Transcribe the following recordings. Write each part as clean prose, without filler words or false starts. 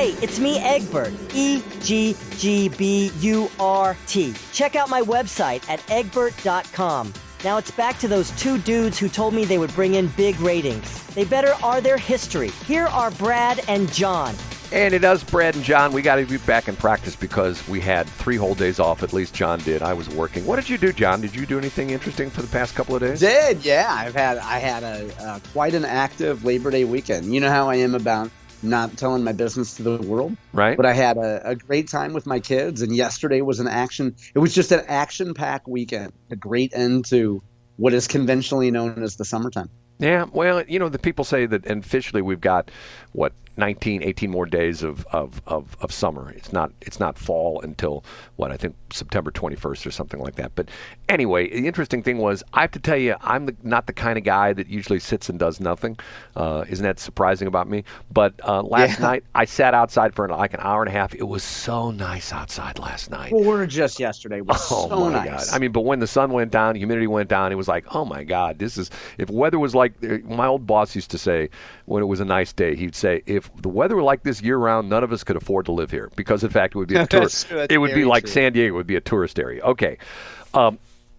Hey, it's me, Egbert. EGGBURT. Check out my website at egbert.com. Now it's back to those two dudes who told me they would bring in big ratings. They better are their history. Here are Brad and John. And it is Brad and John. We got to be back in practice because we had 3 whole days off. At least John did. I was working. What did you do, John? Did you do anything interesting for the past couple of days? Yeah. I had a quite an active Labor Day weekend. You know how I am about not telling my business to the world, right? But I had a great time with my kids, and yesterday was it was just an action-packed weekend. A great end to what is conventionally known as the summertime. Yeah, well, you know, the people say that officially we've got, 18 more days of summer. It's not fall until, I think September 21st or something like that. But anyway, the interesting thing was, I have to tell you, I'm not the kind of guy that usually sits and does nothing. Isn't that surprising about me? But last night, I sat outside for like an hour and a half. It was so nice outside last night. Gorgeous yesterday. It was so nice. God. I mean, but when the sun went down, humidity went down, it was like, oh my God, if weather was like, my old boss used to say, when it was a nice day, he'd say, if the weather were like this year-round, none of us could afford to live here because, in fact, it would be a tourist. It would be like true. San Diego. It would be a tourist area. Okay.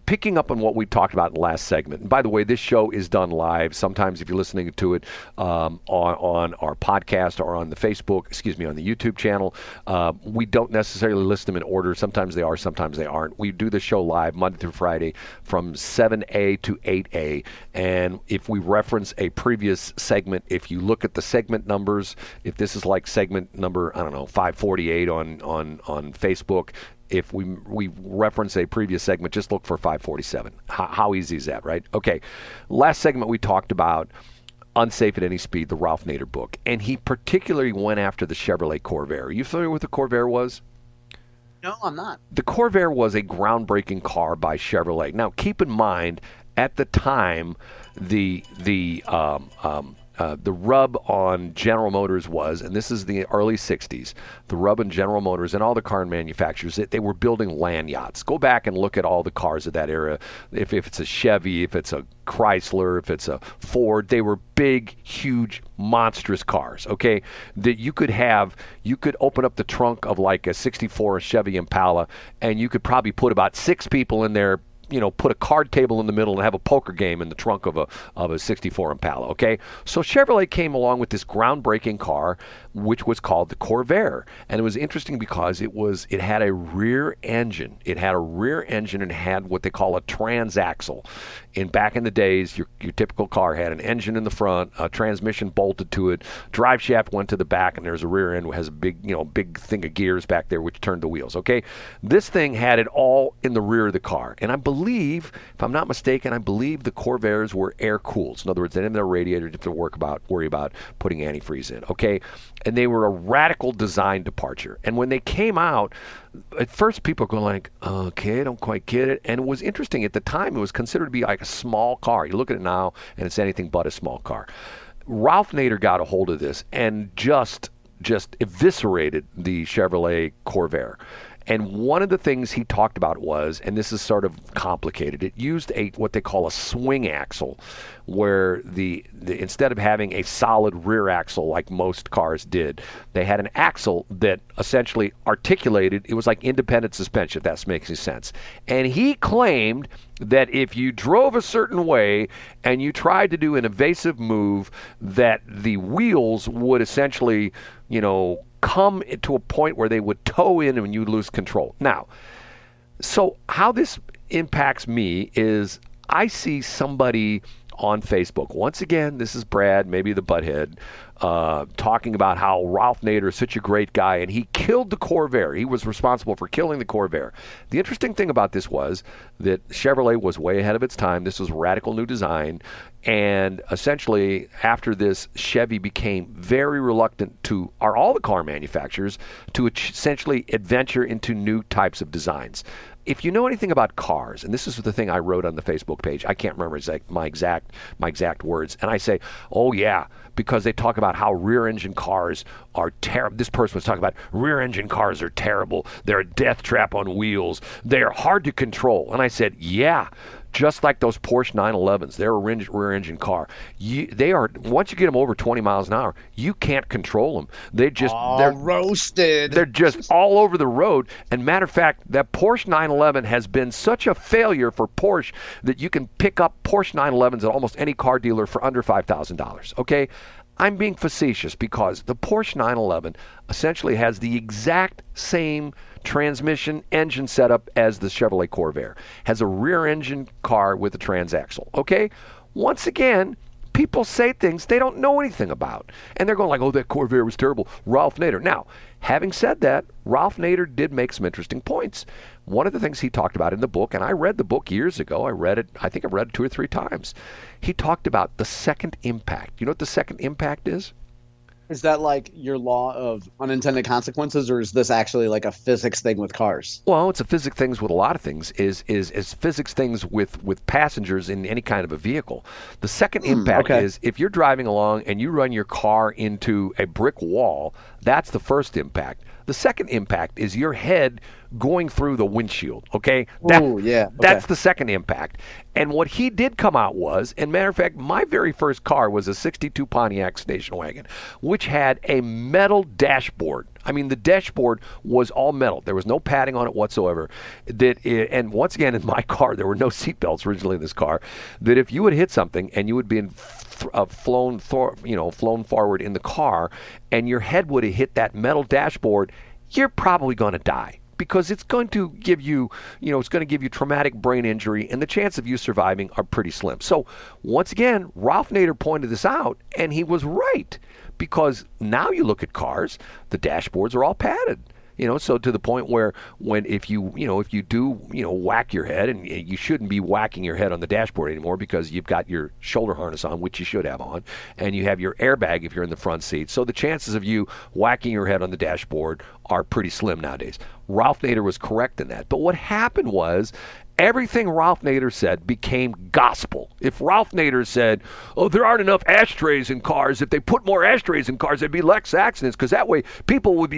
Picking up on what we talked about in the last segment. And by the way, this show is done live. Sometimes if you're listening to it on our podcast or on the Facebook, on the YouTube channel, we don't necessarily list them in order. Sometimes they are, sometimes they aren't. We do the show live Monday through Friday from 7A to 8A. And if we reference a previous segment, if you look at the segment numbers, if this is like segment number, 548 on Facebook, if we reference a previous segment, just look for 547. How easy is that, right? Okay. Last segment we talked about Unsafe at Any Speed, the Ralph Nader book. And he particularly went after the Chevrolet Corvair. Are you familiar with the Corvair was? No, I'm not. The Corvair was a groundbreaking car by Chevrolet. Now, keep in mind, at the time, the rub on General Motors was, and this is the early 60s, the rub on General Motors and all the car manufacturers, they were building land yachts. Go back and look at all the cars of that era. If it's a Chevy, if it's a Chrysler, if it's a Ford, they were big, huge, monstrous cars, okay? That you could open up the trunk of like a 64 Chevy Impala, and you could probably put about 6 people in there, put a card table in the middle and have a poker game in the trunk of a 64 Impala, okay? So Chevrolet came along with this groundbreaking car, which was called the Corvair. And it was interesting because it had a rear engine. It had a rear engine and had what they call a transaxle. Back in the days, your typical car had an engine in the front, a transmission bolted to it, drive shaft went to the back, and there's a rear end that has a big thing of gears back there which turned the wheels, okay? This thing had it all in the rear of the car. And I believe, if I'm not mistaken, the Corvairs were air-cooled. In other words, they didn't have a radiator to worry about putting antifreeze in, okay? And they were a radical design departure. And when they came out, at first people go like, okay, I don't quite get it. And it was interesting. At the time, it was considered to be like a small car. You look at it now, and it's anything but a small car. Ralph Nader got a hold of this and just eviscerated the Chevrolet Corvair. And one of the things he talked about was, and this is sort of complicated, it used what they call a swing axle, where the instead of having a solid rear axle like most cars did, they had an axle that essentially articulated. It was like independent suspension, if that makes any sense. And he claimed that if you drove a certain way and you tried to do an evasive move, that the wheels would essentially, come to a point where they would toe in and you lose control. Now, so how this impacts me is I see somebody on Facebook. Once again, this is Brad, maybe the butthead, talking about how Ralph Nader is such a great guy, and he killed the Corvair. He was responsible for killing the Corvair. The interesting thing about this was that Chevrolet was way ahead of its time. This was a radical new design, and essentially, after this, Chevy became very reluctant all the car manufacturers, to essentially adventure into new types of designs. If you know anything about cars, and this is the thing I wrote on the Facebook page, I can't remember my exact words, and I say, oh yeah, because they talk about how rear-engine cars are terrible. This person was talking about rear-engine cars are terrible. They're a death trap on wheels. They are hard to control. And I said, yeah, just like those Porsche 911s. They're a rear-engine car. Once you get them over 20 miles an hour, you can't control them. They're roasted. They're just all over the road. And matter of fact, that Porsche 911 has been such a failure for Porsche that you can pick up Porsche 911s at almost any car dealer for under $5,000. Okay? I'm being facetious because the Porsche 911 essentially has the exact same transmission engine setup as the Chevrolet Corvair. Has a rear engine car with a transaxle. Okay? Once again, people say things they don't know anything about. And they're going like, oh, that Corvair was terrible. Ralph Nader. Now, having said that, Ralph Nader did make some interesting points. One of the things he talked about in the book, and I read the book years ago. I think I've read it 2 or 3 times. He talked about the second impact. You know what the second impact is? Is that like your law of unintended consequences, or is this actually like a physics thing with cars? Well, it's a physics things with a lot of things. Is physics things with passengers in any kind of a vehicle. The second impact is if you're driving along and you run your car into a brick wall. That's the first impact. The second impact is your head going through the windshield, okay? That's the second impact. And what he did come out was, and matter of fact, my very first car was a 62 Pontiac station wagon, which had a metal dashboard. I mean, the dashboard was all metal. There was no padding on it whatsoever. And once again, in my car, there were no seatbelts originally in this car, that if you had hit something and you had been flown forward in the car and your head would have hit that metal dashboard, you're probably going to die. Because it's going to give you, traumatic brain injury, and the chance of you surviving are pretty slim. So, once again, Ralph Nader pointed this out, and he was right. Because now you look at cars, the dashboards are all padded. So to the point where if you do whack your head, and you shouldn't be whacking your head on the dashboard anymore because you've got your shoulder harness on, which you should have on, and you have your airbag if you're in the front seat. So the chances of you whacking your head on the dashboard are pretty slim nowadays. Ralph Nader was correct in that. But what happened was, everything Ralph Nader said became gospel. If Ralph Nader said, oh, there aren't enough ashtrays in cars, if they put more ashtrays in cars, there'd be less accidents, because that way people wouldn't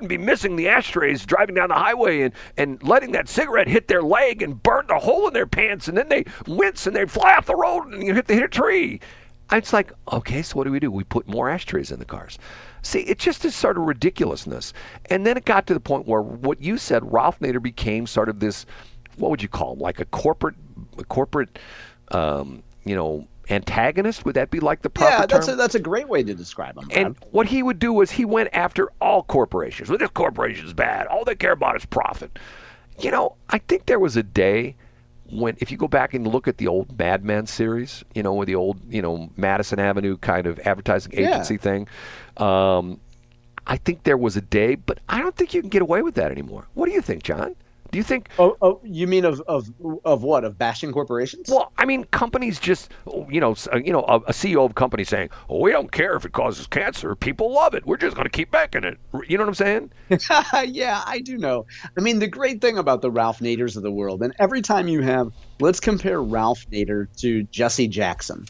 be missing the ashtrays driving down the highway and letting that cigarette hit their leg and burn the hole in their pants, and then they wince and they fly off the road and hit a tree. It's like, okay, so what do? We put more ashtrays in the cars. See, it just is sort of ridiculousness. And then it got to the point where what you said, Ralph Nader became sort of this, what would you call him? Like a corporate, antagonist? Would that be like the proper term? Yeah, that's a great way to describe him. And what he would do was he went after all corporations. Well, this corporation's bad. All they care about is profit. I think there was a day when, if you go back and look at the old Mad Men series, with the old, Madison Avenue kind of advertising agency thing, I think there was a day, but I don't think you can get away with that anymore. What do you think, John? Do you think? Oh, you mean of what? Of bashing corporations? Well, I mean, companies just, a CEO of a company saying, "Oh, we don't care if it causes cancer. People love it. We're just going to keep making it." You know what I'm saying? Yeah, I do know. I mean, the great thing about the Ralph Naders of the world, and every time let's compare Ralph Nader to Jesse Jackson.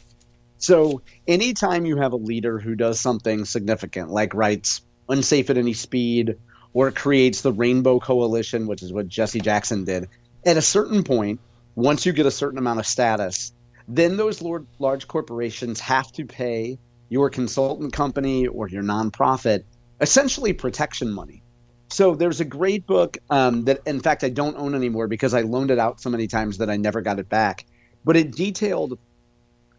So anytime you have a leader who does something significant, like writes "Unsafe at Any Speed," or creates the Rainbow Coalition, which is what Jesse Jackson did. At a certain point, once you get a certain amount of status, then those large corporations have to pay your consultant company or your nonprofit essentially protection money. So there's a great book that, in fact, I don't own anymore because I loaned it out so many times that I never got it back. But it detailed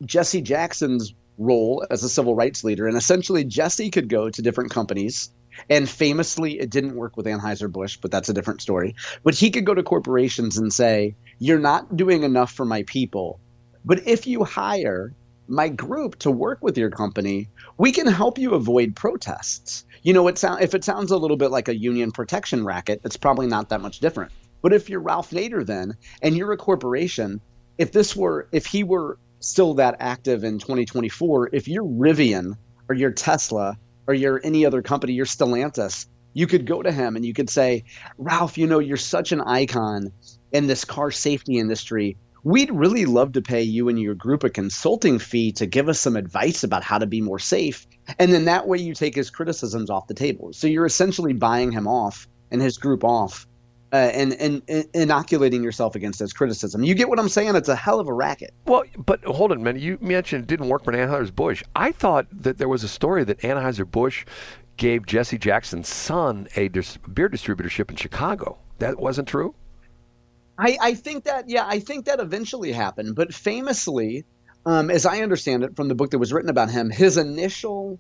Jesse Jackson's role as a civil rights leader. And essentially, Jesse could go to different companies. And famously, it didn't work with Anheuser-Busch, but that's a different story. But he could go to corporations and say, you're not doing enough for my people. But if you hire my group to work with your company, we can help you avoid protests. If it sounds a little bit like a union protection racket, it's probably not that much different. But if you're Ralph Nader then, and you're a corporation, if he were still that active in 2024, if you're Rivian or you're Tesla or you're any other company, you're Stellantis, you could go to him and you could say, Ralph, you're such an icon in this car safety industry. We'd really love to pay you and your group a consulting fee to give us some advice about how to be more safe. And then that way you take his criticisms off the table. So you're essentially buying him off and his group off and inoculating yourself against its criticism. You get what I'm saying? It's a hell of a racket. Well, but hold on, man. You mentioned it didn't work for Anheuser-Busch. I thought that there was a story that Anheuser-Busch gave Jesse Jackson's son a beer distributorship in Chicago. That wasn't true? I think that eventually happened. But famously, as I understand it from the book that was written about him, his initial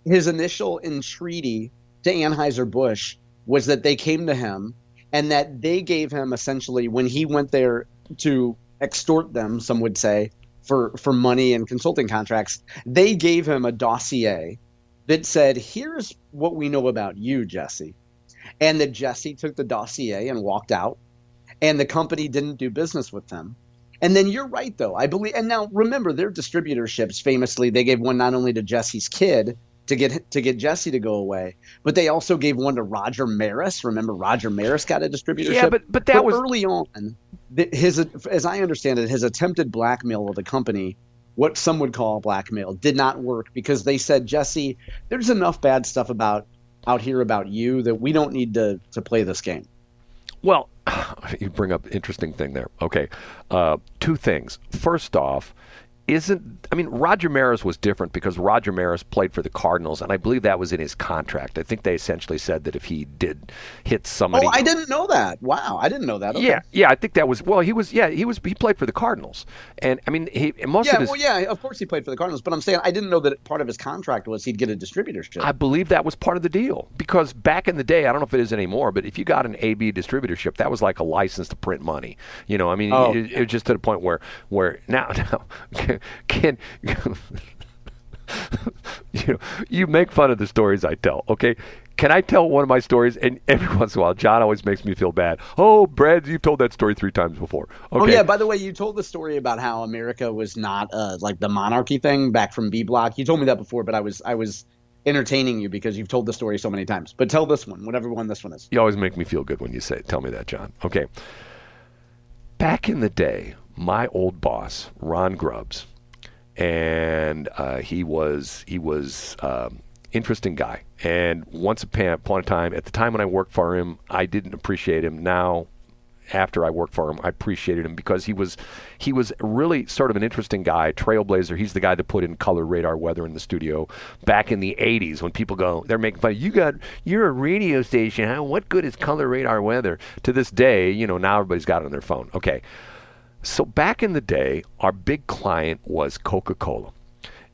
entreaty to Anheuser-Busch was that they came to him and that they gave him essentially, when he went there to extort them, some would say, for money and consulting contracts, they gave him a dossier that said, here's what we know about you, Jesse. And that Jesse took the dossier and walked out, and the company didn't do business with them. And then you're right, though. I believe, and now remember, their distributorships, famously, they gave one not only to Jesse's kid to get Jesse to go away, but they also gave one to Roger Maris. Remember, Roger Maris got a distributorship. Yeah, but that was early on. As I understand it, his attempted blackmail of the company, what some would call blackmail, did not work because they said, Jesse, there's enough bad stuff out here about you that we don't need to play this game. Well, you bring up an interesting thing there. Okay, two things. First off, Roger Maris was different because Roger Maris played for the Cardinals, and I believe that was in his contract. I think they essentially said that if he did hit somebody. Oh, I didn't know that. Wow, I didn't know that. Okay. Yeah, I think that was. Well, he played for the Cardinals, and I mean, of course he played for the Cardinals, but I'm saying I didn't know that part of his contract was he'd get a distributorship. I believe that was part of the deal because back in the day, I don't know if it is anymore, but if you got an AB distributorship, that was like a license to print money. It was just to the point where now can you make fun of the stories I tell, okay? Can I tell one of my stories? And every once in a while, John always makes me feel bad. Oh, Brad, you've told that story 3 times before. Okay. Oh, yeah, by the way, you told the story about how America was not like the monarchy thing back from B Block. You told me that before, but I was entertaining you because you've told the story so many times. But tell this one, whatever one this one is. You always make me feel good when you tell me that, John. Okay. Back in the day, my old boss, Ron Grubbs, and he was interesting guy. And once upon a time, at the time when I worked for him, I didn't appreciate him. Now, after I worked for him, I appreciated him because he was really sort of an interesting guy, trailblazer. He's the guy that put in color radar weather in the studio back in the 80s when people go, they're making fun. You're a radio station. What good is color radar weather? To this day, now everybody's got it on their phone. Okay. So back in the day, our big client was Coca-Cola.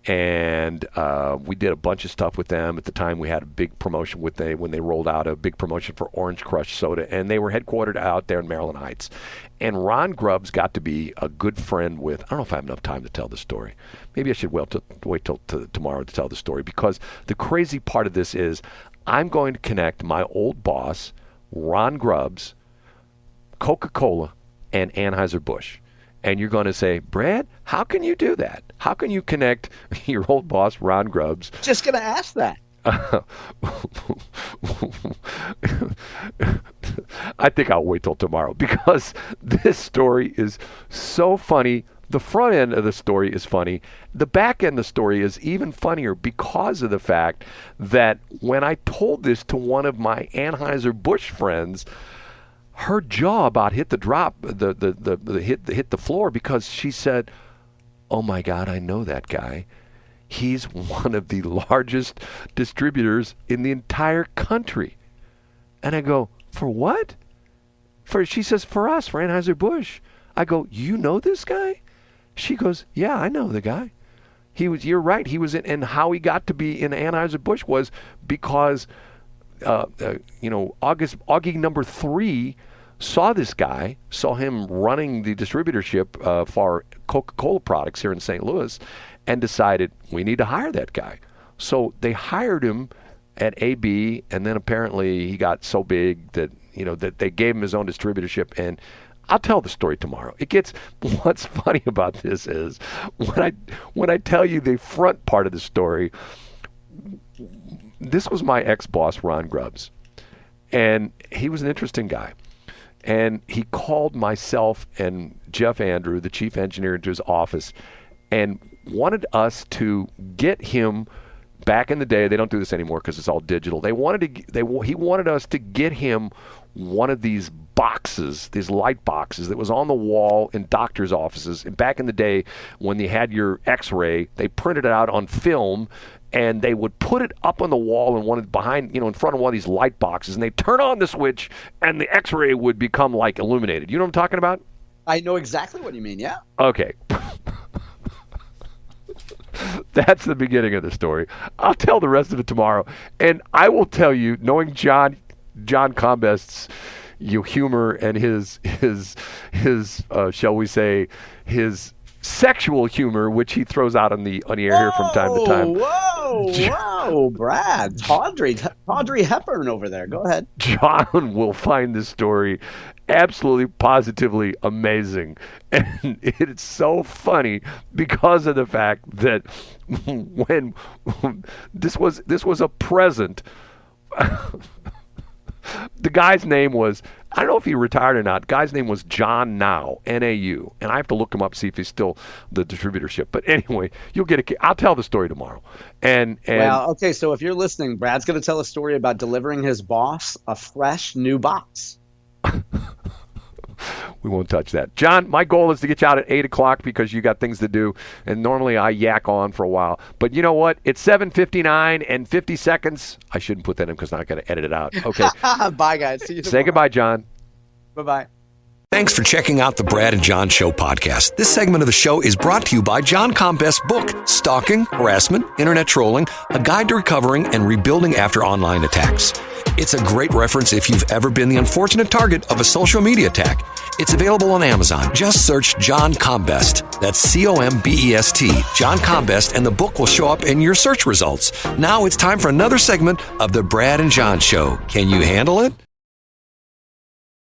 And we did a bunch of stuff with them. At the time, we had a big promotion when they rolled out a big promotion for Orange Crush soda, and they were headquartered out there in Maryland Heights. And Ron Grubbs got to be a good friend with. I don't know if I have enough time to tell the story. Maybe I should wait till tomorrow to tell the story, because the crazy part of this is I'm going to connect my old boss, Ron Grubbs, Coca-Cola, and Anheuser-Busch. And you're going to say, Brad, how can you do that? How can you connect your old boss, Ron Grubbs? Just going to ask that. I think I'll wait till tomorrow because this story is so funny. The front end of the story is funny. The back end of the story is even funnier because of the fact that when I told this to one of my Anheuser-Busch friends, her jaw about hit the floor because she said, "Oh my God, I know that guy. He's one of the largest distributors in the entire country." And I go, "For what?" She says, "For us, for Anheuser-Busch." I go, "You know this guy?" She goes, "Yeah, I know the guy. You're right. He was in, and how he got to be in Anheuser-Busch was because Augie number 3 saw this guy, saw him running the distributorship for Coca-Cola products here in St. Louis, and decided we need to hire that guy. So they hired him at AB, and then apparently he got so big that that they gave him his own distributorship. And I'll tell the story tomorrow. What's funny about this is when I tell you the front part of the story. This was my ex-boss, Ron Grubbs, and he was an interesting guy. And he called myself and Jeff Andrew, the chief engineer, into his office and wanted us to get him. Back in the day, they don't do this anymore because it's all digital. He wanted us to get him one of these boxes, these light boxes that was on the wall in doctor's offices. And back in the day when they had your x-ray, they printed it out on film and they would put it up on the wall and in front of one of these light boxes, and they turn on the switch and the x-ray would become like illuminated. You know what I'm talking about? I know exactly what you mean, yeah. Okay. That's the beginning of the story. I'll tell the rest of it tomorrow. And I will tell you, knowing John Combest's humor and his shall we say, his sexual humor, which he throws out on the air here from time to time. Whoa, Brad. Audrey Hepburn over there. Go ahead. John will find this story absolutely positively amazing. And it's so funny because of the fact that when this was a present, the guy's name was, I don't know if he retired or not. The guy's name was John Now, N-A-U. And I have to look him up, see if he's still the distributorship. But anyway, I'll tell the story tomorrow. Well, okay, so if you're listening, Brad's going to tell a story about delivering his boss a fresh new box. We won't touch that. John, my goal is to get you out at 8 o'clock because you got things to do. And normally I yak on for a while. But you know what? It's 7:59 and 50 seconds. I shouldn't put that in because I'm not going to edit it out. Okay. Bye, guys. See you tomorrow. Say goodbye, John. Bye-bye. Thanks for checking out the Brad and John Show podcast. This segment of the show is brought to you by John Combest's book, Stalking, Harassment, Internet Trolling, A Guide to Recovering and Rebuilding After Online Attacks. It's a great reference if you've ever been the unfortunate target of a social media attack. It's available on Amazon. Just search John Combest. That's C-O-M-B-E-S-T, John Combest, and the book will show up in your search results. Now it's time for another segment of the Brad and John Show. Can you handle it?